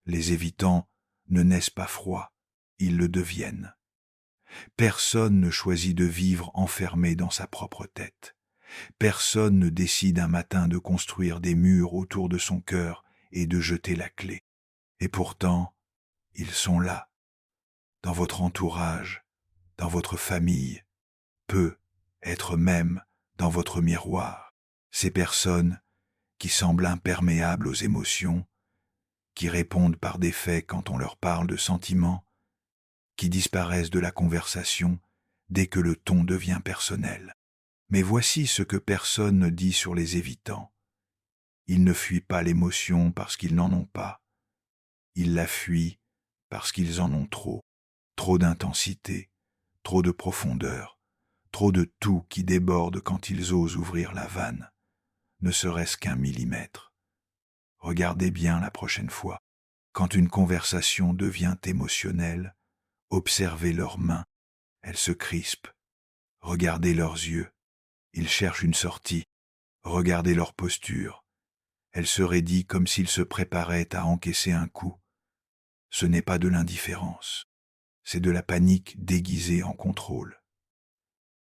Les évitants ne naissent pas froids, ils le deviennent. Personne ne choisit de vivre enfermé dans sa propre tête. Personne ne décide un matin de construire des murs autour de son cœur et de jeter la clé. Et pourtant, ils sont là, dans votre entourage, dans votre famille, peu, être même dans votre miroir. Ces personnes qui semblent imperméables aux émotions, qui répondent par des faits quand on leur parle de sentiments, qui disparaissent de la conversation dès que le ton devient personnel. Mais voici ce que personne ne dit sur les évitants. Ils ne fuient pas l'émotion parce qu'ils n'en ont pas. Ils la fuient parce qu'ils en ont trop. Trop d'intensité, trop de profondeur, trop de tout qui déborde quand ils osent ouvrir la vanne, ne serait-ce qu'un millimètre. Regardez bien la prochaine fois. Quand une conversation devient émotionnelle, observez leurs mains, elles se crispent. Regardez leurs yeux, ils cherchent une sortie. Regardez leur posture, elle se raidit comme s'ils se préparaient à encaisser un coup. Ce n'est pas de l'indifférence, c'est de la panique déguisée en contrôle.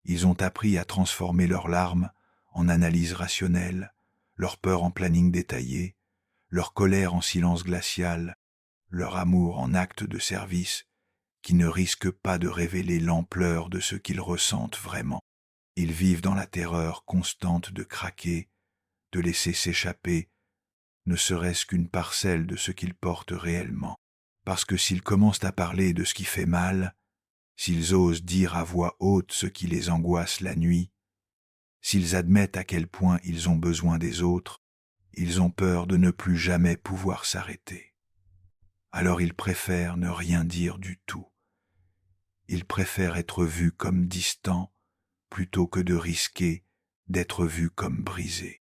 Ils ont appris à transformer leurs larmes en analyse rationnelle, leur peur en planning détaillé, leur colère en silence glacial, leur amour en acte de service qui ne risque pas de révéler l'ampleur de ce qu'ils ressentent vraiment. Ils vivent dans la terreur constante de craquer, de laisser s'échapper, ne serait-ce qu'une parcelle de ce qu'ils portent réellement. Parce que s'ils commencent à parler de ce qui fait mal, s'ils osent dire à voix haute ce qui les angoisse la nuit, s'ils admettent à quel point ils ont besoin des autres, ils ont peur de ne plus jamais pouvoir s'arrêter. Alors ils préfèrent ne rien dire du tout. Ils préfèrent être vus comme distants plutôt que de risquer d'être vus comme brisés.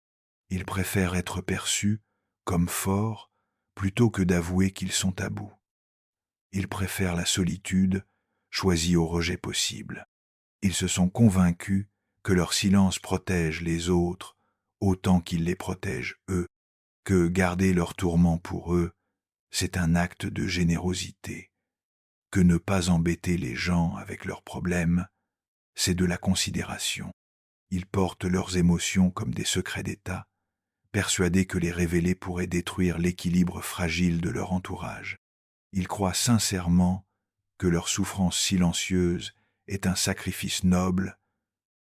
Ils préfèrent être perçus comme forts plutôt que d'avouer qu'ils sont à bout. Ils préfèrent la solitude choisie au rejet possible. Ils se sont convaincus que leur silence protège les autres autant qu'ils les protègent eux, que garder leur tourment pour eux, c'est un acte de générosité, que ne pas embêter les gens avec leurs problèmes, c'est de la considération. Ils portent leurs émotions comme des secrets d'État, persuadés que les révéler pourrait détruire l'équilibre fragile de leur entourage. Ils croient sincèrement que leur souffrance silencieuse est un sacrifice noble,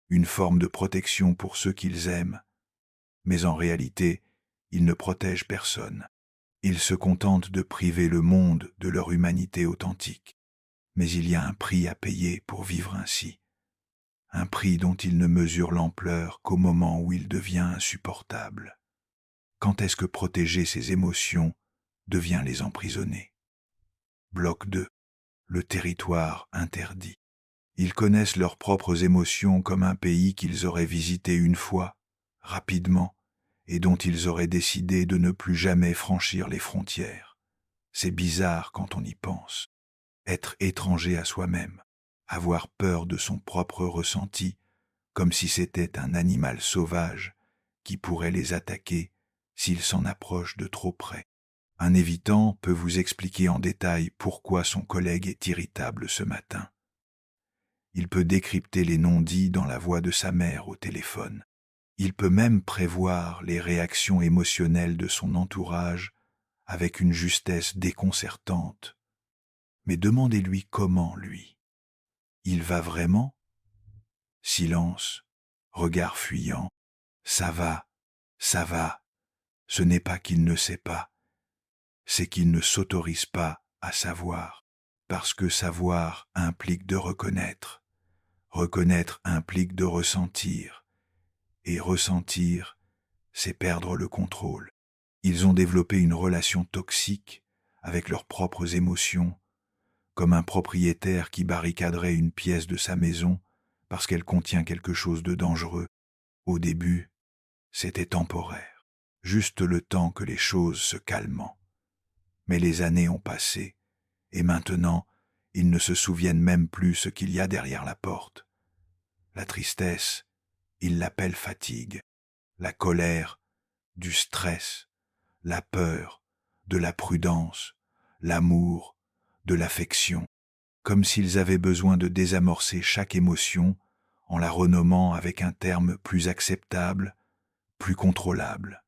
une forme de protection pour ceux qu'ils aiment, mais en réalité, ils ne protègent personne. Ils se contentent de priver le monde de leur humanité authentique. Mais il y a un prix à payer pour vivre ainsi, un prix dont ils ne mesurent l'ampleur qu'au moment où il devient insupportable. Quand est-ce que protéger ses émotions devient les emprisonner? Bloc 2. Le territoire interdit. Ils connaissent leurs propres émotions comme un pays qu'ils auraient visité une fois, rapidement, et dont ils auraient décidé de ne plus jamais franchir les frontières. C'est bizarre quand on y pense. Être étranger à soi-même, avoir peur de son propre ressenti, comme si c'était un animal sauvage qui pourrait les attaquer s'il s'en approche de trop près. Un évitant peut vous expliquer en détail pourquoi son collègue est irritable ce matin. Il peut décrypter les non-dits dans la voix de sa mère au téléphone. Il peut même prévoir les réactions émotionnelles de son entourage avec une justesse déconcertante. Mais demandez-lui comment, lui. Il va vraiment? Silence, regard fuyant. Ça va, ça va. Ce n'est pas qu'il ne sait pas, c'est qu'il ne s'autorise pas à savoir, parce que savoir implique de reconnaître. Reconnaître implique de ressentir, et ressentir, c'est perdre le contrôle. Ils ont développé une relation toxique avec leurs propres émotions, comme un propriétaire qui barricaderait une pièce de sa maison parce qu'elle contient quelque chose de dangereux. Au début, c'était temporaire, juste le temps que les choses se calment. Mais les années ont passé, et maintenant, ils ne se souviennent même plus ce qu'il y a derrière la porte. La tristesse, ils l'appellent fatigue, la colère, du stress, la peur, de la prudence, l'amour, de l'affection, comme s'ils avaient besoin de désamorcer chaque émotion en la renommant avec un terme plus acceptable, plus contrôlable.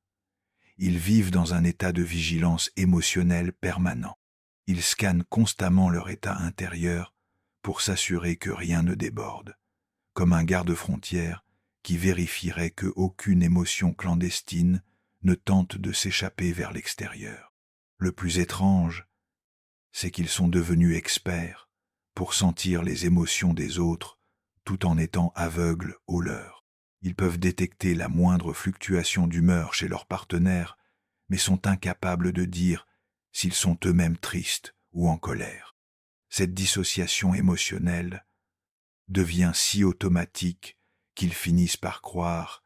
Ils vivent dans un état de vigilance émotionnelle permanent. Ils scannent constamment leur état intérieur pour s'assurer que rien ne déborde, comme un garde-frontière qui vérifierait qu'aucune émotion clandestine ne tente de s'échapper vers l'extérieur. Le plus étrange, c'est qu'ils sont devenus experts pour sentir les émotions des autres tout en étant aveugles aux leurs. Ils peuvent détecter la moindre fluctuation d'humeur chez leur partenaire, mais sont incapables de dire s'ils sont eux-mêmes tristes ou en colère. Cette dissociation émotionnelle devient si automatique qu'ils finissent par croire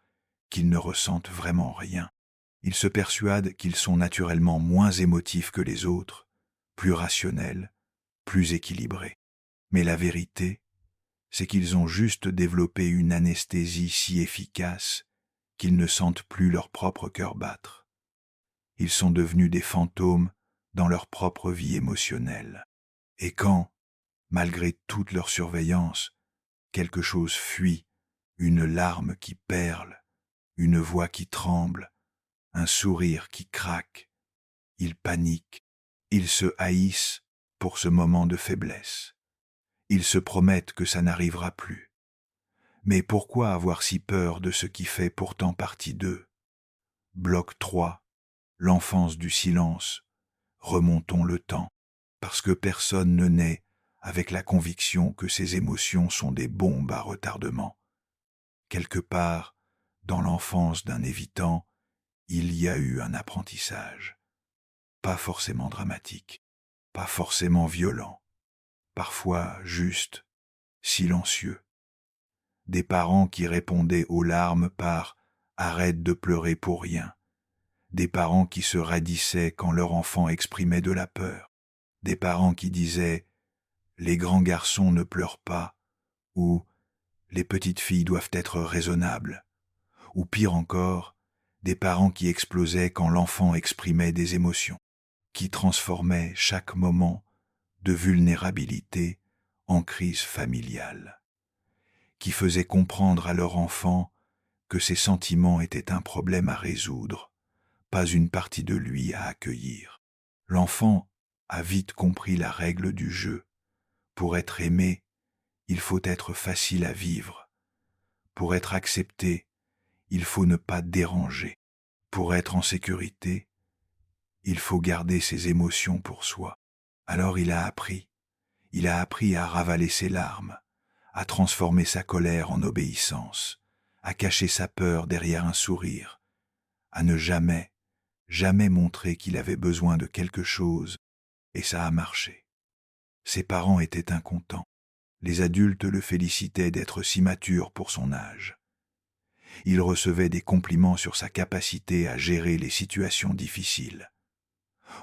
qu'ils ne ressentent vraiment rien. Ils se persuadent qu'ils sont naturellement moins émotifs que les autres, plus rationnels, plus équilibrés. Mais la vérité, c'est qu'ils ont juste développé une anesthésie si efficace qu'ils ne sentent plus leur propre cœur battre. Ils sont devenus des fantômes dans leur propre vie émotionnelle. Et quand, malgré toute leur surveillance, quelque chose fuit, une larme qui perle, une voix qui tremble, un sourire qui craque, ils paniquent, ils se haïssent pour ce moment de faiblesse. Ils se promettent que ça n'arrivera plus. Mais pourquoi avoir si peur de ce qui fait pourtant partie d'eux? Bloc 3, l'enfance du silence. Remontons le temps, parce que personne ne naît avec la conviction que ses émotions sont des bombes à retardement. Quelque part, dans l'enfance d'un évitant, il y a eu un apprentissage. Pas forcément dramatique, pas forcément violent, parfois juste, silencieux. Des parents qui répondaient aux larmes par « arrête de pleurer pour rien », des parents qui se radissaient quand leur enfant exprimait de la peur, des parents qui disaient « les grands garçons ne pleurent pas » ou « les petites filles doivent être raisonnables » ou pire encore, des parents qui explosaient quand l'enfant exprimait des émotions, qui transformaient chaque moment de vulnérabilité en crise familiale, qui faisaient comprendre à leur enfant que ses sentiments étaient un problème à résoudre, pas une partie de lui à accueillir. L'enfant a vite compris la règle du jeu. Pour être aimé, il faut être facile à vivre. Pour être accepté, il faut ne pas déranger. Pour être en sécurité, il faut garder ses émotions pour soi. Alors il a appris à ravaler ses larmes, à transformer sa colère en obéissance, à cacher sa peur derrière un sourire, à ne jamais, jamais montrer qu'il avait besoin de quelque chose, et ça a marché. Ses parents étaient incontents. Les adultes le félicitaient d'être si mature pour son âge. Il recevait des compliments sur sa capacité à gérer les situations difficiles.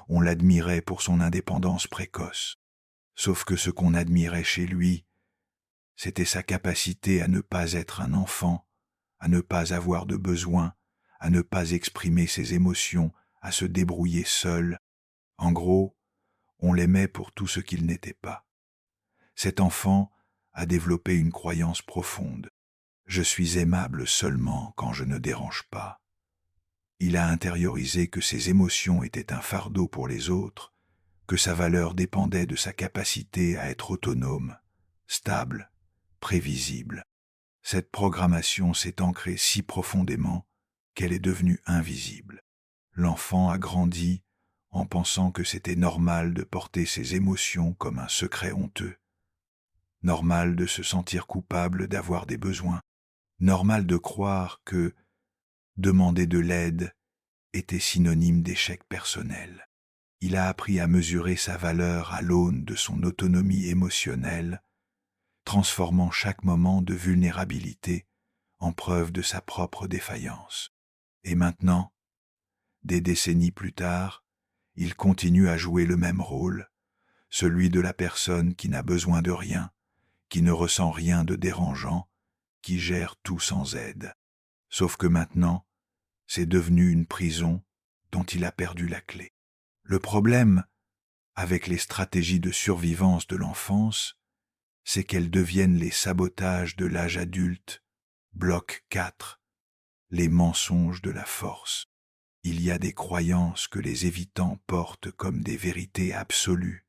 On l'admirait pour son indépendance précoce. Sauf que ce qu'on admirait chez lui, c'était sa capacité à ne pas être un enfant, à ne pas avoir de besoin, à ne pas exprimer ses émotions, à se débrouiller seul. En gros, on l'aimait pour tout ce qu'il n'était pas. Cet enfant a développé une croyance profonde. Je suis aimable seulement quand je ne dérange pas. Il a intériorisé que ses émotions étaient un fardeau pour les autres, que sa valeur dépendait de sa capacité à être autonome, stable, prévisible. Cette programmation s'est ancrée si profondément qu'elle est devenue invisible. L'enfant a grandi en pensant que c'était normal de porter ses émotions comme un secret honteux, normal de se sentir coupable d'avoir des besoins, normal de croire que demander de l'aide était synonyme d'échec personnel. Il a appris à mesurer sa valeur à l'aune de son autonomie émotionnelle, transformant chaque moment de vulnérabilité en preuve de sa propre défaillance. Et maintenant, des décennies plus tard, il continue à jouer le même rôle, celui de la personne qui n'a besoin de rien, qui ne ressent rien de dérangeant, qui gère tout sans aide. Sauf que maintenant, c'est devenu une prison dont il a perdu la clé. Le problème, avec les stratégies de survivance de l'enfance, c'est qu'elles deviennent les sabotages de l'âge adulte. Bloc 4. Les mensonges de la force. Il y a des croyances que les évitants portent comme des vérités absolues,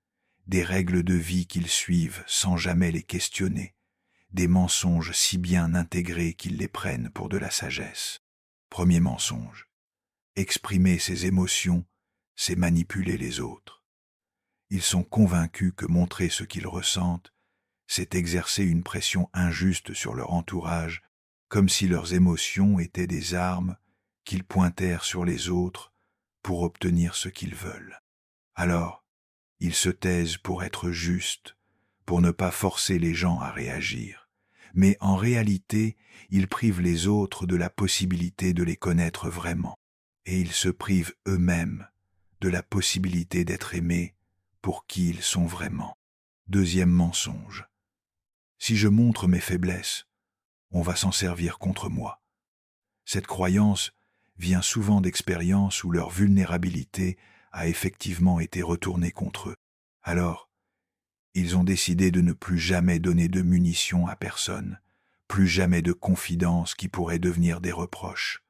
des règles de vie qu'ils suivent sans jamais les questionner, des mensonges si bien intégrés qu'ils les prennent pour de la sagesse. Premier mensonge. Exprimer ses émotions, c'est manipuler les autres. Ils sont convaincus que montrer ce qu'ils ressentent, c'est exercer une pression injuste sur leur entourage, comme si leurs émotions étaient des armes qu'ils pointèrent sur les autres pour obtenir ce qu'ils veulent. Alors, ils se taisent pour être justes, pour ne pas forcer les gens à réagir. Mais en réalité, ils privent les autres de la possibilité de les connaître vraiment. Et ils se privent eux-mêmes de la possibilité d'être aimés pour qui ils sont vraiment. Deuxième mensonge. Si je montre mes faiblesses, on va s'en servir contre moi. Cette croyance vient souvent d'expériences où leur vulnérabilité a effectivement été retournée contre eux. Alors, ils ont décidé de ne plus jamais donner de munitions à personne, plus jamais de confidences qui pourraient devenir des reproches,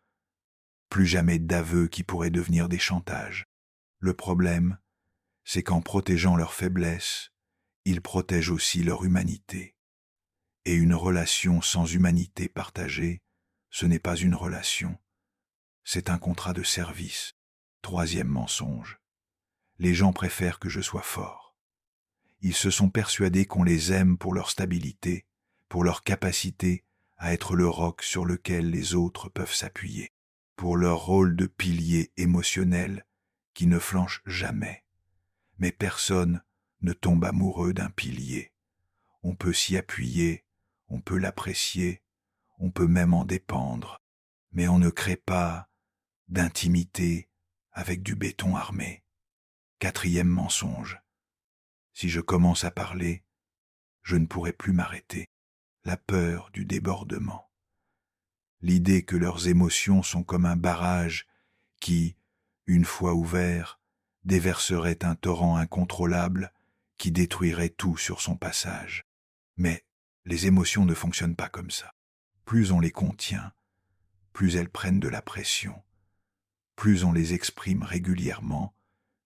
plus jamais d'aveux qui pourraient devenir des chantages. Le problème, c'est qu'en protégeant leurs faiblesses, ils protègent aussi leur humanité. Et une relation sans humanité partagée, ce n'est pas une relation, c'est un contrat de service. Troisième mensonge. Les gens préfèrent que je sois fort. Ils se sont persuadés qu'on les aime pour leur stabilité, pour leur capacité à être le roc sur lequel les autres peuvent s'appuyer, pour leur rôle de pilier émotionnel qui ne flanche jamais. Mais personne ne tombe amoureux d'un pilier. On peut s'y appuyer, on peut l'apprécier, on peut même en dépendre, mais on ne crée pas d'intimité avec du béton armé. Quatrième mensonge. Si je commence à parler, je ne pourrai plus m'arrêter. La peur du débordement. L'idée que leurs émotions sont comme un barrage qui, une fois ouvert, déverserait un torrent incontrôlable qui détruirait tout sur son passage. Mais les émotions ne fonctionnent pas comme ça. Plus on les contient, plus elles prennent de la pression. Plus on les exprime régulièrement,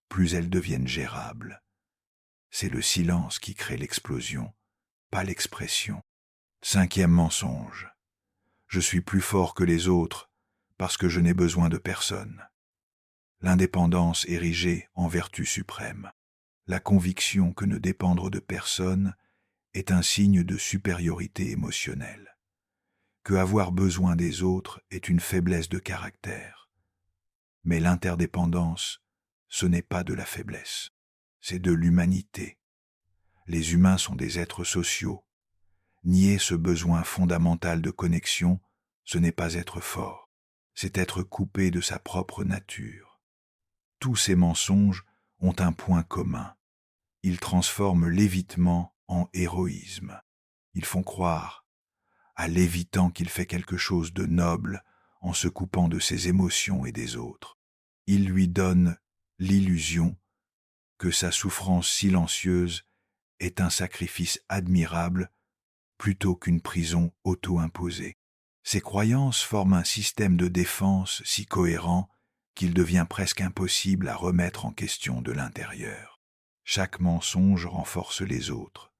plus elles deviennent gérables. C'est le silence qui crée l'explosion, pas l'expression. Cinquième mensonge. Je suis plus fort que les autres parce que je n'ai besoin de personne. L'indépendance érigée en vertu suprême. La conviction que ne dépendre de personne est un signe de supériorité émotionnelle. Que avoir besoin des autres est une faiblesse de caractère. Mais l'interdépendance, ce n'est pas de la faiblesse, c'est de l'humanité. Les humains sont des êtres sociaux. Nier ce besoin fondamental de connexion, ce n'est pas être fort, c'est être coupé de sa propre nature. Tous ces mensonges ont un point commun. Ils transforment l'évitement en héroïsme. Ils font croire à l'évitant qu'il fait quelque chose de noble en se coupant de ses émotions et des autres. Ils lui donnent l'illusion que sa souffrance silencieuse est un sacrifice admirable plutôt qu'une prison auto-imposée. Ces croyances forment un système de défense si cohérent qu'il devient presque impossible à remettre en question de l'intérieur. Chaque mensonge renforce les autres,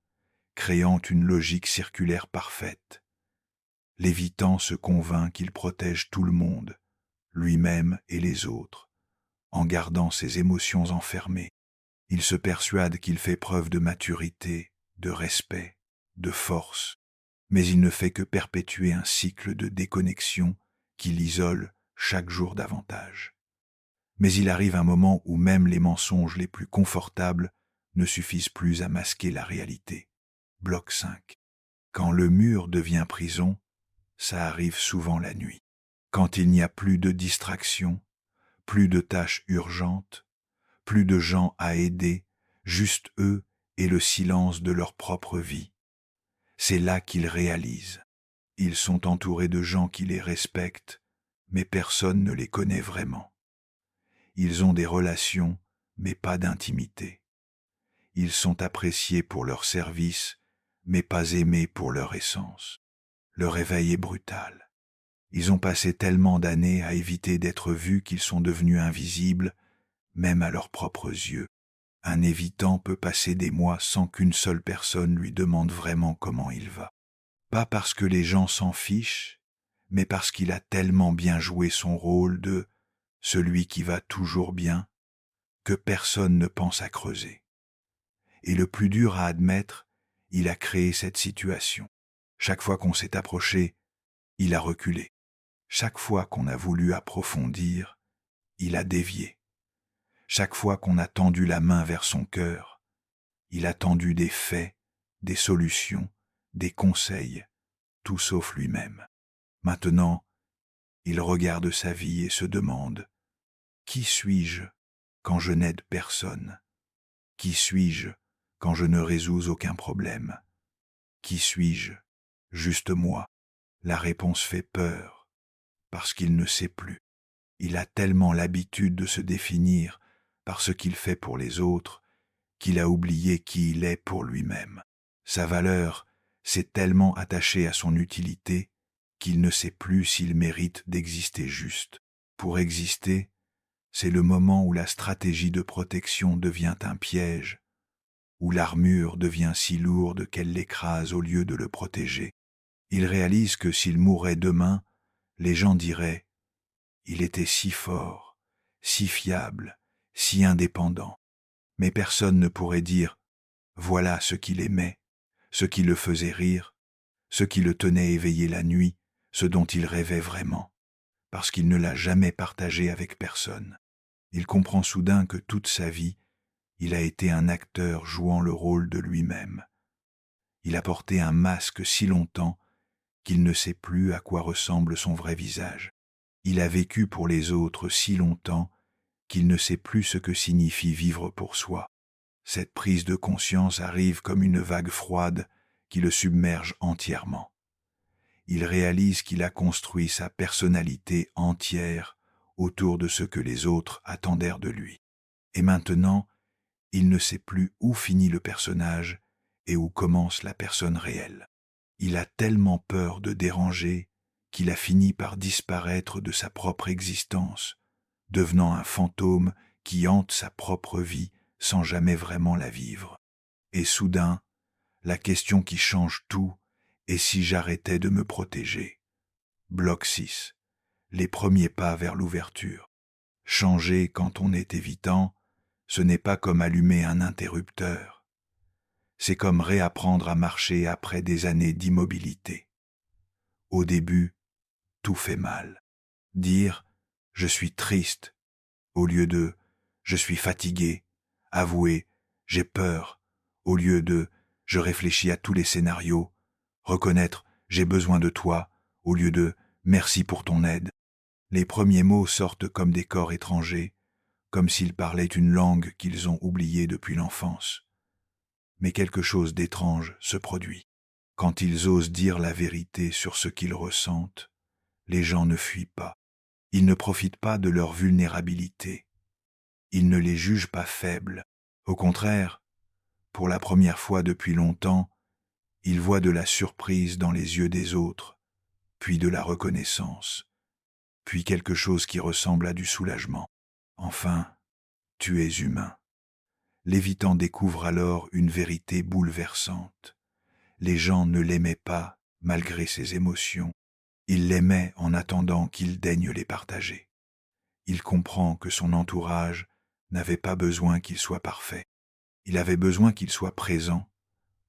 créant une logique circulaire parfaite. L'évitant se convainc qu'il protège tout le monde, lui-même et les autres, en gardant ses émotions enfermées. Il se persuade qu'il fait preuve de maturité, de respect, de force, mais il ne fait que perpétuer un cycle de déconnexion qui l'isole chaque jour davantage. Mais il arrive un moment où même les mensonges les plus confortables ne suffisent plus à masquer la réalité. Bloc 5. Quand le mur devient prison, ça arrive souvent la nuit. Quand il n'y a plus de distractions, plus de tâches urgentes, plus de gens à aider, juste eux et le silence de leur propre vie. C'est là qu'ils réalisent. Ils sont entourés de gens qui les respectent, mais personne ne les connaît vraiment. Ils ont des relations, mais pas d'intimité. Ils sont appréciés pour leur service, mais pas aimés pour leur essence. Le réveil est brutal. Ils ont passé tellement d'années à éviter d'être vus qu'ils sont devenus invisibles, même à leurs propres yeux. Un évitant peut passer des mois sans qu'une seule personne lui demande vraiment comment il va. Pas parce que les gens s'en fichent, mais parce qu'il a tellement bien joué son rôle de celui qui va toujours bien, que personne ne pense à creuser. Et le plus dur à admettre, il a créé cette situation. Chaque fois qu'on s'est approché, il a reculé. Chaque fois qu'on a voulu approfondir, il a dévié. Chaque fois qu'on a tendu la main vers son cœur, il a tendu des faits, des solutions, des conseils, tout sauf lui-même. Maintenant, il regarde sa vie et se demande « Qui suis-je quand je n'aide personne? Qui suis-je quand je ne résous aucun problème? Qui suis-je? Juste moi ?» La réponse fait peur, parce qu'il ne sait plus. Il a tellement l'habitude de se définir par ce qu'il fait pour les autres qu'il a oublié qui il est pour lui-même. Sa valeur s'est tellement attachée à son utilité qu'il ne sait plus s'il mérite d'exister juste. Pour exister, c'est le moment où la stratégie de protection devient un piège, où l'armure devient si lourde qu'elle l'écrase au lieu de le protéger. Il réalise que s'il mourait demain, les gens diraient « Il était si fort, si fiable, si indépendant ». Mais personne ne pourrait dire « Voilà ce qu'il aimait, ce qui le faisait rire, ce qui le tenait éveillé la nuit, ce dont il rêvait vraiment », parce qu'il ne l'a jamais partagé avec personne. Il comprend soudain que toute sa vie, il a été un acteur jouant le rôle de lui-même. Il a porté un masque si longtemps qu'il ne sait plus à quoi ressemble son vrai visage. Il a vécu pour les autres si longtemps qu'il ne sait plus ce que signifie vivre pour soi. Cette prise de conscience arrive comme une vague froide qui le submerge entièrement. Il réalise qu'il a construit sa personnalité entière autour de ce que les autres attendèrent de lui. Et maintenant, il ne sait plus où finit le personnage et où commence la personne réelle. Il a tellement peur de déranger qu'il a fini par disparaître de sa propre existence, devenant un fantôme qui hante sa propre vie sans jamais vraiment la vivre. Et soudain, la question qui change tout est si j'arrêtais de me protéger. Bloc 6. Les premiers pas vers l'ouverture. Changer quand on est évitant, ce n'est pas comme allumer un interrupteur. C'est comme réapprendre à marcher après des années d'immobilité. Au début, tout fait mal. Dire « je suis triste » au lieu de « je suis fatigué », avouer « j'ai peur » au lieu de « je réfléchis à tous les scénarios », reconnaître « j'ai besoin de toi » au lieu de « merci pour ton aide ». Les premiers mots sortent comme des corps étrangers, comme s'ils parlaient une langue qu'ils ont oubliée depuis l'enfance. Mais quelque chose d'étrange se produit. Quand ils osent dire la vérité sur ce qu'ils ressentent, les gens ne fuient pas. Ils ne profitent pas de leur vulnérabilité. Ils ne les jugent pas faibles. Au contraire, pour la première fois depuis longtemps, ils voient de la surprise dans les yeux des autres, puis de la reconnaissance, puis quelque chose qui ressemble à du soulagement. Enfin, tu es humain. L'évitant découvre alors une vérité bouleversante. Les gens ne l'aimaient pas malgré ses émotions. Ils l'aimaient en attendant qu'il daigne les partager. Il comprend que son entourage n'avait pas besoin qu'il soit parfait. Il avait besoin qu'il soit présent,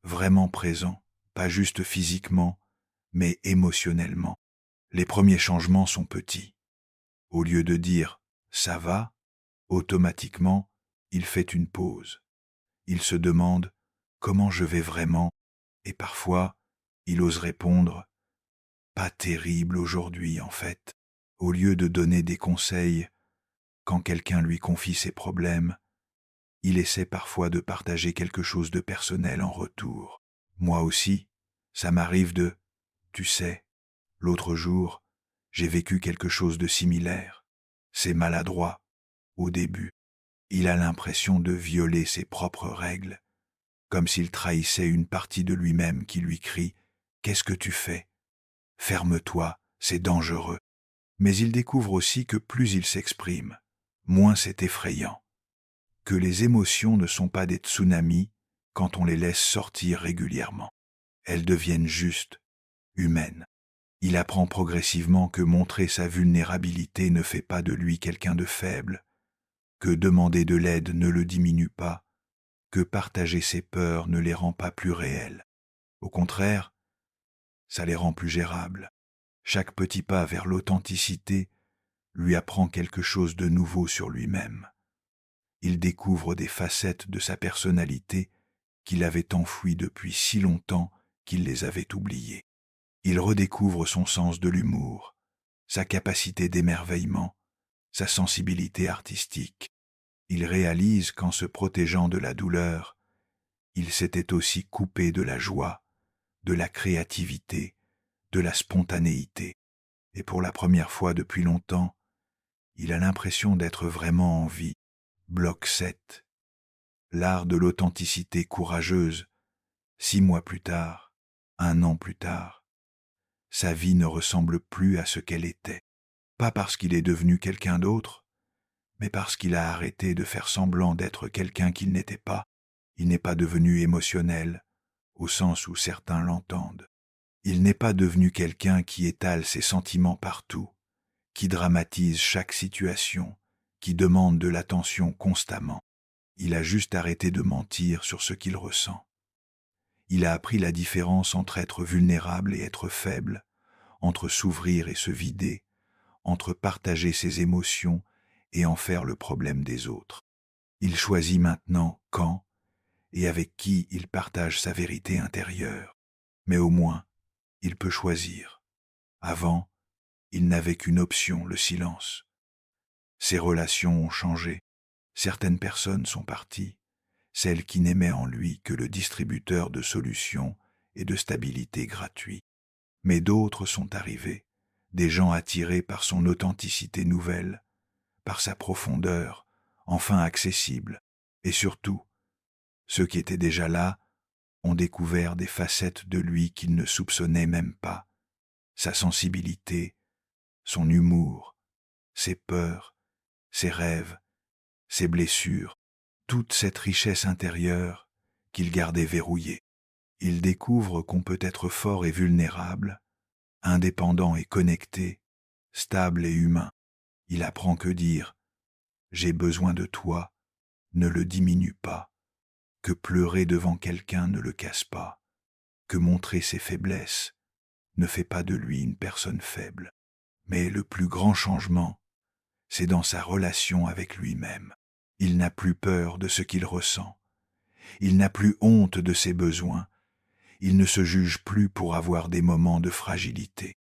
vraiment présent, pas juste physiquement, mais émotionnellement. Les premiers changements sont petits. Au lieu de dire « ça va », automatiquement, il fait une pause. Il se demande « comment je vais vraiment ?» et parfois, il ose répondre « pas terrible aujourd'hui en fait ». Au lieu de donner des conseils, quand quelqu'un lui confie ses problèmes, il essaie parfois de partager quelque chose de personnel en retour. Moi aussi, ça m'arrive de « tu sais, l'autre jour, j'ai vécu quelque chose de similaire. C'est maladroit, au début. » Il a l'impression de violer ses propres règles, comme s'il trahissait une partie de lui-même qui lui crie « Qu'est-ce que tu fais ? Ferme-toi, c'est dangereux ». Mais il découvre aussi que plus il s'exprime, moins c'est effrayant, que les émotions ne sont pas des tsunamis quand on les laisse sortir régulièrement. Elles deviennent justes, humaines. Il apprend progressivement que montrer sa vulnérabilité ne fait pas de lui quelqu'un de faible, que demander de l'aide ne le diminue pas, que partager ses peurs ne les rend pas plus réelles. Au contraire, ça les rend plus gérables. Chaque petit pas vers l'authenticité lui apprend quelque chose de nouveau sur lui-même. Il découvre des facettes de sa personnalité qu'il avait enfouies depuis si longtemps qu'il les avait oubliées. Il redécouvre son sens de l'humour, sa capacité d'émerveillement, sa sensibilité artistique. Il réalise qu'en se protégeant de la douleur, il s'était aussi coupé de la joie, de la créativité, de la spontanéité. Et pour la première fois depuis longtemps, il a l'impression d'être vraiment en vie. Bloc 7. L'art de l'authenticité courageuse. 6 mois plus tard, 1 an plus tard, sa vie ne ressemble plus à ce qu'elle était. Pas parce qu'il est devenu quelqu'un d'autre, mais parce qu'il a arrêté de faire semblant d'être quelqu'un qu'il n'était pas. Il n'est pas devenu émotionnel, au sens où certains l'entendent. Il n'est pas devenu quelqu'un qui étale ses sentiments partout, qui dramatise chaque situation, qui demande de l'attention constamment. Il a juste arrêté de mentir sur ce qu'il ressent. Il a appris la différence entre être vulnérable et être faible, entre s'ouvrir et se vider, entre partager ses émotions et en faire le problème des autres. Il choisit maintenant quand et avec qui il partage sa vérité intérieure. Mais au moins, il peut choisir. Avant, il n'avait qu'une option, le silence. Ses relations ont changé. Certaines personnes sont parties, celles qui n'aimaient en lui que le distributeur de solutions et de stabilité gratuit. Mais d'autres sont arrivées, des gens attirés par son authenticité nouvelle, par sa profondeur, enfin accessible, et surtout, ceux qui étaient déjà là ont découvert des facettes de lui qu'ils ne soupçonnaient même pas, sa sensibilité, son humour, ses peurs, ses rêves, ses blessures, toute cette richesse intérieure qu'il gardait verrouillée. Il découvre qu'on peut être fort et vulnérable, indépendant et connecté, stable et humain. Il apprend que dire « j'ai besoin de toi » ne le diminue pas, que pleurer devant quelqu'un ne le casse pas, que montrer ses faiblesses ne fait pas de lui une personne faible. Mais le plus grand changement, c'est dans sa relation avec lui-même. Il n'a plus peur de ce qu'il ressent. Il n'a plus honte de ses besoins. Il ne se juge plus pour avoir des moments de fragilité.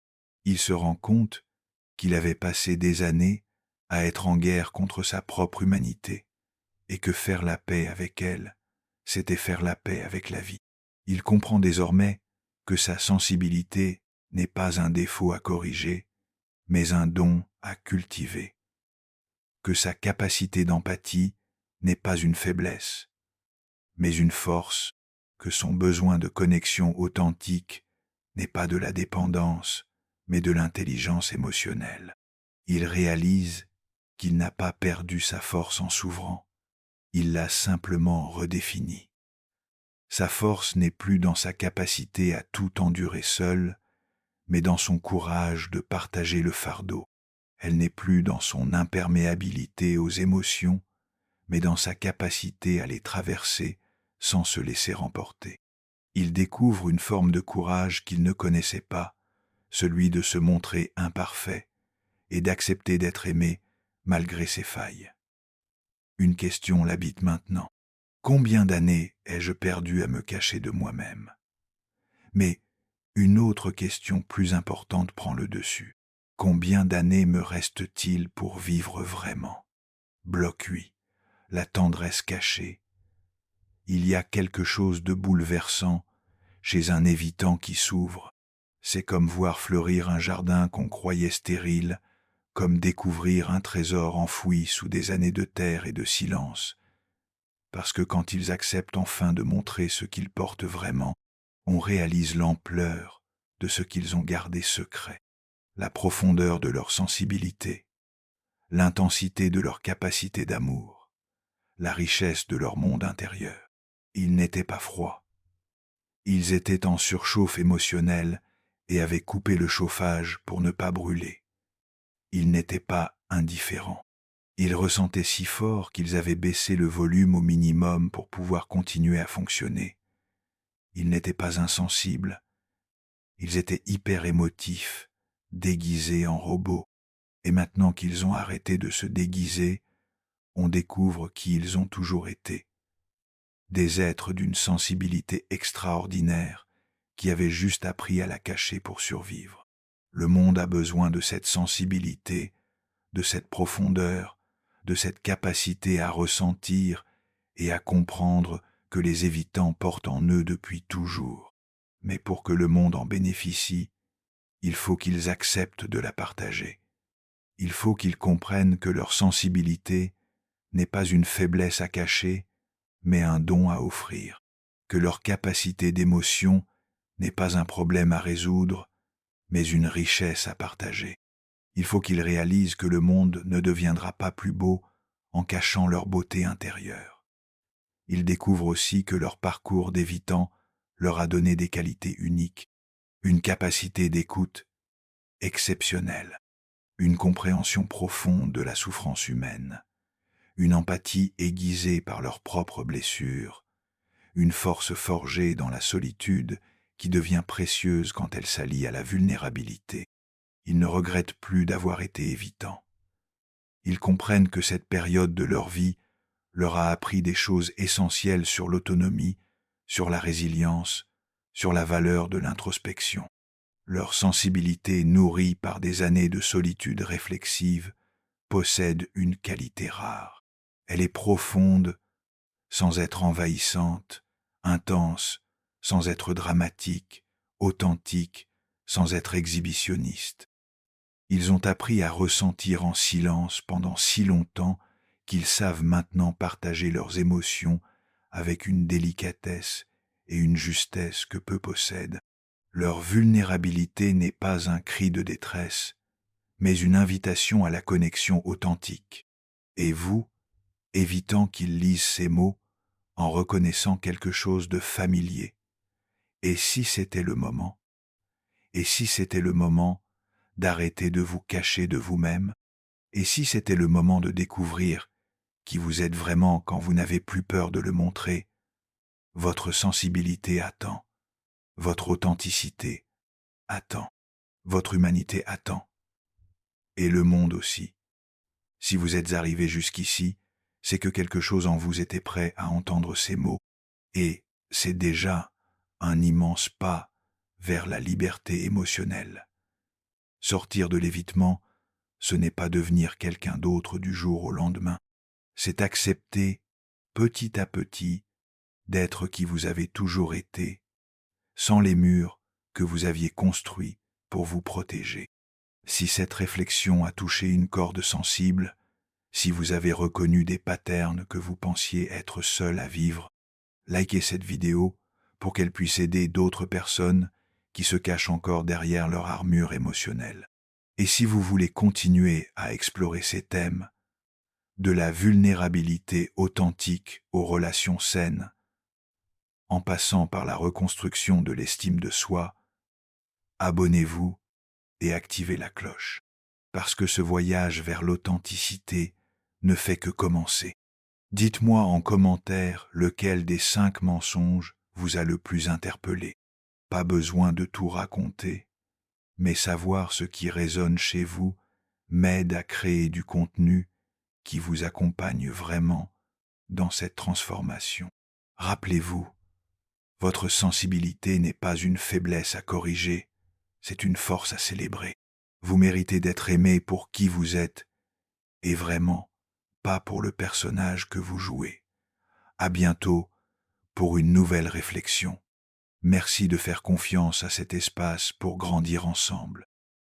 Il se rend compte qu'il avait passé des années à être en guerre contre sa propre humanité, et que faire la paix avec elle, c'était faire la paix avec la vie. Il comprend désormais que sa sensibilité n'est pas un défaut à corriger, mais un don à cultiver, que sa capacité d'empathie n'est pas une faiblesse, mais une force, que son besoin de connexion authentique n'est pas de la dépendance, mais de l'intelligence émotionnelle. Il réalise qu'il n'a pas perdu sa force en s'ouvrant, il l'a simplement redéfinie. Sa force n'est plus dans sa capacité à tout endurer seul, mais dans son courage de partager le fardeau. Elle n'est plus dans son imperméabilité aux émotions, mais dans sa capacité à les traverser sans se laisser emporter. Il découvre une forme de courage qu'il ne connaissait pas, celui de se montrer imparfait et d'accepter d'être aimé malgré ses failles. Une question l'habite maintenant. Combien d'années ai-je perdu à me cacher de moi-même ? Mais une autre question plus importante prend le dessus. Combien d'années me reste-t-il pour vivre vraiment ? Bloc 8. La tendresse cachée. Il y a quelque chose de bouleversant chez un évitant qui s'ouvre. C'est comme voir fleurir un jardin qu'on croyait stérile, comme découvrir un trésor enfoui sous des années de terre et de silence. parce que quand ils acceptent enfin de montrer ce qu'ils portent vraiment, on réalise l'ampleur de ce qu'ils ont gardé secret, la profondeur de leur sensibilité, l'intensité de leur capacité d'amour, la richesse de leur monde intérieur. Ils n'étaient pas froids. Ils étaient en surchauffe émotionnelle et avaient coupé le chauffage pour ne pas brûler. Ils n'étaient pas indifférents. Ils ressentaient si fort qu'ils avaient baissé le volume au minimum pour pouvoir continuer à fonctionner. Ils n'étaient pas insensibles. Ils étaient hyper émotifs, déguisés en robots. Et maintenant qu'ils ont arrêté de se déguiser, on découvre qui ils ont toujours été. Des êtres d'une sensibilité extraordinaire qui avaient juste appris à la cacher pour survivre. Le monde a besoin de cette sensibilité, de cette profondeur, de cette capacité à ressentir et à comprendre que les évitants portent en eux depuis toujours. Mais pour que le monde en bénéficie, il faut qu'ils acceptent de la partager. Il faut qu'ils comprennent que leur sensibilité n'est pas une faiblesse à cacher, mais un don à offrir, que leur capacité d'émotion n'est pas un problème à résoudre, mais une richesse à partager. Il faut qu'ils réalisent que le monde ne deviendra pas plus beau en cachant leur beauté intérieure. Ils découvrent aussi que leur parcours d'évitant leur a donné des qualités uniques, une capacité d'écoute exceptionnelle, une compréhension profonde de la souffrance humaine, une empathie aiguisée par leurs propres blessures, une force forgée dans la solitude qui devient précieuse quand elle s'allie à la vulnérabilité. Ils ne regrettent plus d'avoir été évitants. Ils comprennent que cette période de leur vie leur a appris des choses essentielles sur l'autonomie, sur la résilience, sur la valeur de l'introspection. Leur sensibilité, nourrie par des années de solitude réflexive, possède une qualité rare. Elle est profonde, sans être envahissante, intense, sans être dramatique, authentique, sans être exhibitionniste. Ils ont appris à ressentir en silence pendant si longtemps qu'ils savent maintenant partager leurs émotions avec une délicatesse et une justesse que peu possèdent. Leur vulnérabilité n'est pas un cri de détresse, mais une invitation à la connexion authentique. Et vous, évitant qu'ils lisent ces mots, en reconnaissant quelque chose de familier. Et si c'était le moment? Et si c'était le moment d'arrêter de vous cacher de vous-même? Et si c'était le moment de découvrir qui vous êtes vraiment quand vous n'avez plus peur de le montrer? Votre sensibilité attend, votre authenticité attend, votre humanité attend, et le monde aussi. Si vous êtes arrivé jusqu'ici, c'est que quelque chose en vous était prêt à entendre ces mots, et c'est déjà un immense pas vers la liberté émotionnelle. Sortir de l'évitement, ce n'est pas devenir quelqu'un d'autre du jour au lendemain, c'est accepter, petit à petit, d'être qui vous avez toujours été, sans les murs que vous aviez construits pour vous protéger. Si cette réflexion a touché une corde sensible, si vous avez reconnu des patterns que vous pensiez être seul à vivre, likez cette vidéo pour qu'elle puisse aider d'autres personnes qui se cachent encore derrière leur armure émotionnelle. Et si vous voulez continuer à explorer ces thèmes, de la vulnérabilité authentique aux relations saines, en passant par la reconstruction de l'estime de soi, abonnez-vous et activez la cloche, parce que ce voyage vers l'authenticité ne fait que commencer. Dites-moi en commentaire lequel des 5 mensonges vous a le plus interpellé. Pas besoin de tout raconter, mais savoir ce qui résonne chez vous m'aide à créer du contenu qui vous accompagne vraiment dans cette transformation. Rappelez-vous, votre sensibilité n'est pas une faiblesse à corriger, c'est une force à célébrer. Vous méritez d'être aimé pour qui vous êtes, et vraiment, pas pour le personnage que vous jouez. À bientôt pour une nouvelle réflexion. Merci de faire confiance à cet espace pour grandir ensemble.